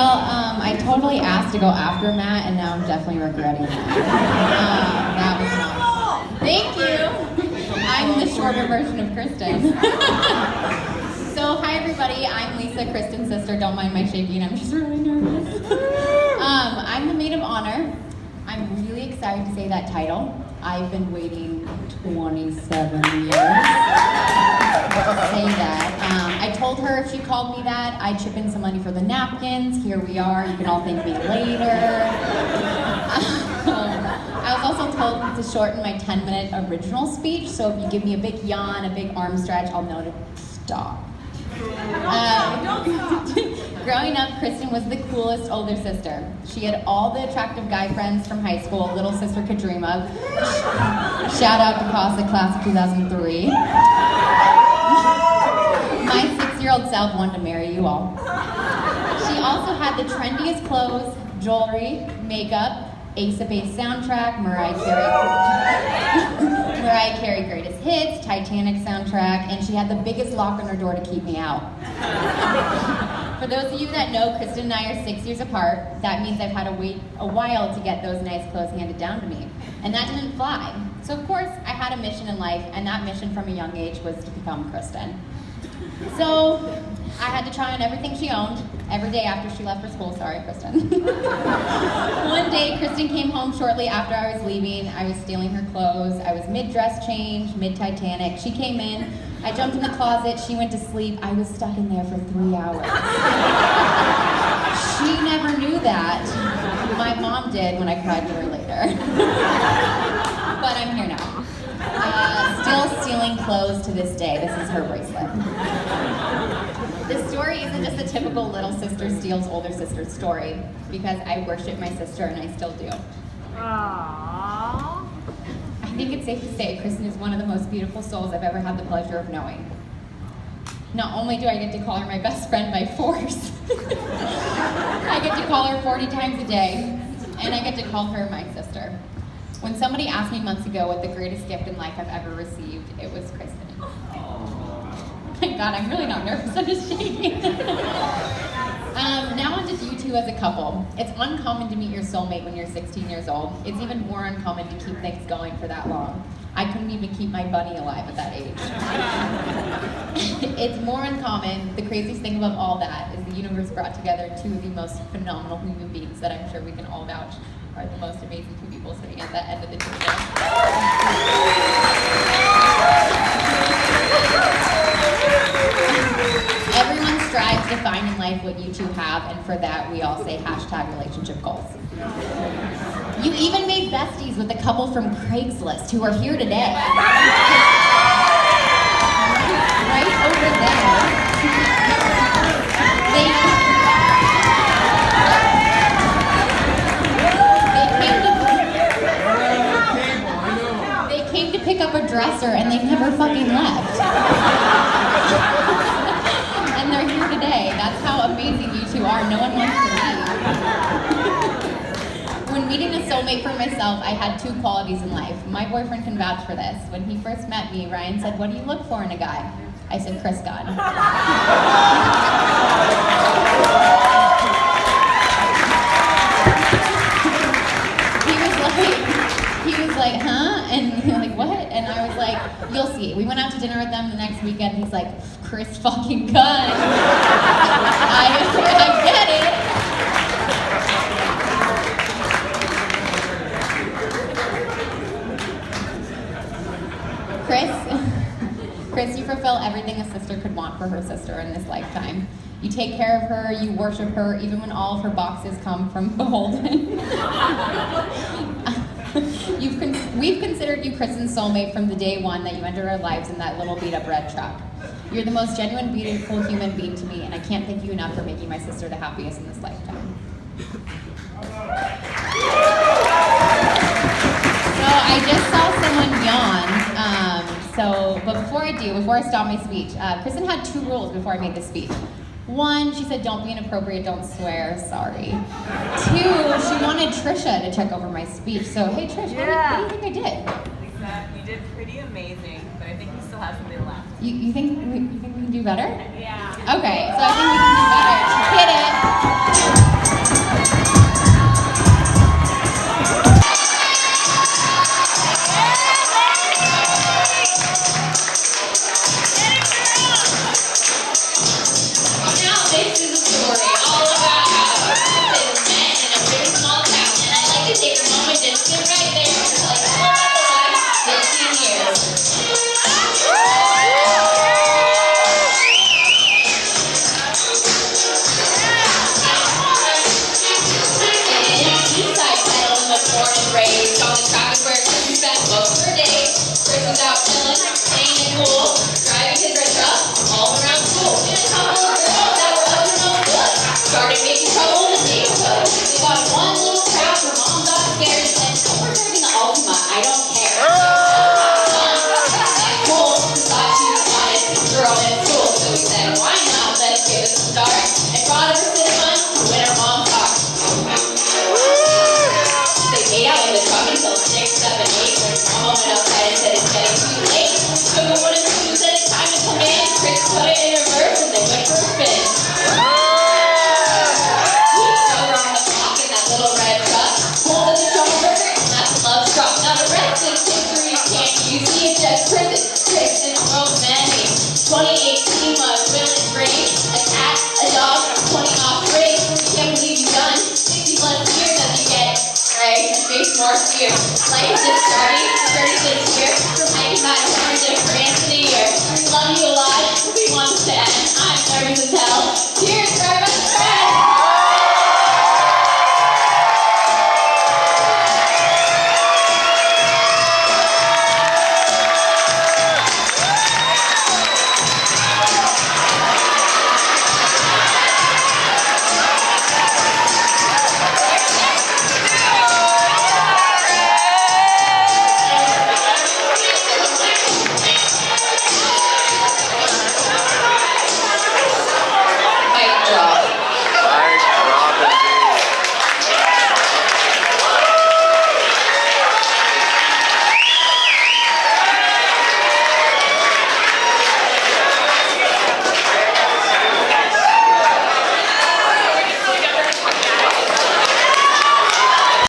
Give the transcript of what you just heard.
I totally asked to go after Matt, and now I'm definitely regretting that. That was not fun. Thank you. I'm the shorter version of Kristen. So, hi everybody. I'm Lisa, Kristen's sister. Don't mind my shaking. I'm just really nervous. I'm the maid of honor. I'm really excited to say that title. I've been waiting 27 years to say that. I told her if she called me that, I'd chip in some money for the napkins. Here we are. You can all thank me later. I was also told to shorten my 10-minute original speech, so if you give me a big yawn, a big arm stretch, I'll know to stop. Growing up, Kristen was the coolest older sister. She had all the attractive guy friends from high school little sister could dream of. Shout out to Casa class of 2003. My 6-year-old self wanted to marry you all. She also had the trendiest clothes, jewelry, makeup, Ace of Base soundtrack, Mariah Carey Greatest Hits, Titanic soundtrack, and she had the biggest lock on her door to keep me out. For those of you that know, Kristen and I are 6 years apart. That means I've had to wait a while to get those nice clothes handed down to me. And that didn't fly. So of course, I had a mission in life, and that mission from a young age was to become Kristen. So I had to try on everything she owned every day after she left for school. Sorry, Kristen. One day, Kristen came home shortly after I was leaving. I was stealing her clothes. I was mid-dress change, mid-Titanic. She came in. I jumped in the closet. She went to sleep. I was stuck in there for 3 hours. She never knew that. My mom did when I cried to her later. But I'm here now. Still stealing clothes to this day. This is her bracelet. This story isn't just a typical little sister steals older sister's story, because I worship my sister and I still do. Aww. I think it's safe to say Kristen is one of the most beautiful souls I've ever had the pleasure of knowing. Not only do I get to call her my best friend by force, I get to call her 40 times a day, and I get to call her my sister. When somebody asked me months ago what the greatest gift in life I've ever received, it was Kristen. Thank God, I'm really not nervous, I'm just shaking. Now on to you two as a couple. It's uncommon to meet your soulmate when you're 16 years old. It's even more uncommon to keep things going for that long. I couldn't even keep my bunny alive at that age. It's more uncommon. The craziest thing above all that is the universe brought together two of the most phenomenal human beings that I'm sure we can all vouch are the most amazing two people sitting at that end of the table. Everyone strives to find in life what you two have, and for that we all say #relationship goals. You even made besties with a couple from Craigslist who are here today. Right over there. They came to pick up a dresser and they've never fucking left. And they're here today. That's how amazing you two are. No one wants to leave. When meeting a soulmate for myself, I had two qualities in life. My boyfriend can vouch for this. When he first met me, Ryan said, "What do you look for in a guy?" I said, "Chris God." He was like, huh? And you're like, what? And I was like, you'll see. We went out to dinner with them the next weekend. He's like, Chris fucking God. I get it. Chris, you fulfill everything a sister could want for her sister in this lifetime. You take care of her, you worship her, even when all of her boxes come from Beholden. We've considered you Kristen's soulmate from the day one that you entered our lives in that little beat-up red truck. You're the most genuine, beautiful human being to me, and I can't thank you enough for making my sister the happiest in this lifetime. So I just saw someone yawn. Before I stop my speech, Kristen had 2 rules before I made this speech. 1, she said, don't be inappropriate, don't swear, sorry. 2, she wanted Trisha to check over my speech. So, hey Trish, what do you think I did? Lisa, you did pretty amazing, but I think you still have something left. You think we can do better? Yeah. Okay, so I think we can do better. Hit it. started making trouble in the neighborhood. They got in one little crowd where mom got scared and said, "No, we're driving the Altima, I don't care." Cool, thought she was the hottest girl in school, so we said, "Why not? Let's give it a start." And brought her cinnamon to win her mom's heart. They made out in the truck until 6, 7, 8, when mama went outside and said it's getting too late. Took her 1 and 2, said it's time to come in. Chris put it in reverse and they went for a spin. We drove around the block in that little red truck. Pulled in the trouble river and that's a love struck. Now the rest is history, can't you see? It's just prison, Chris, and the world's many. 2018 was Will and Grace, a cat, a dog, and I'm pointing off race. You can't believe you've done 60 plus years as you get gray and face more fear. Life is just starting, 30 this year, from hiking by a different